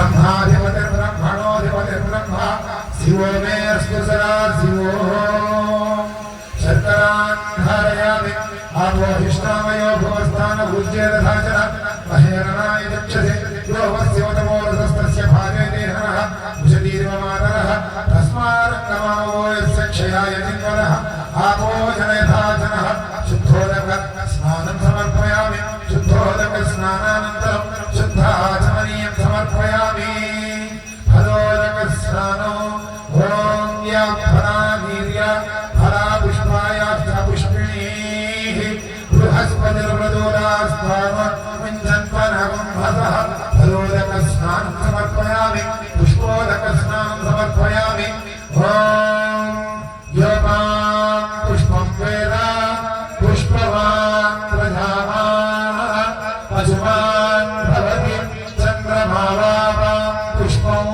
ब्रह्माधिपतिर्ब्रह्मणोऽधिपतिर्ब्रह्मा शिवो मे अस्तु सदा शिवो शर्करान् धारयामि आपोहिष्णामयो भुवस्थानभुज्येरधाचर महेरणाय चक्षसे योऽवस्यवतमोरसस्तस्य भागे देहनः उषतीर्वमातरः तस्मारङ्गमावो यस्य क्षयाय जिन्वनः आपो जनयथाचनः शुद्धोदक स्नानं समर्पयामि शुद्धोदक स्नानानन्तरं शुद्धाचमनीयं समर्पयामि फलोदक स्नानो ॐ या फला वीर्य फला पुष्पायाश्च पुष्पिणीः बृहस्पतिर्मृदूलास्त्वाम मुञ्चन्वनकुम्भसः फलोदक स्नानं समर्पयामि पुष्पोदक स्नानं समर्पयामि ॐ योपां पुष्पं वेद पुष्पवान् प्रजावान् पशुमान् भवति चन्द्रमावां पुष्पं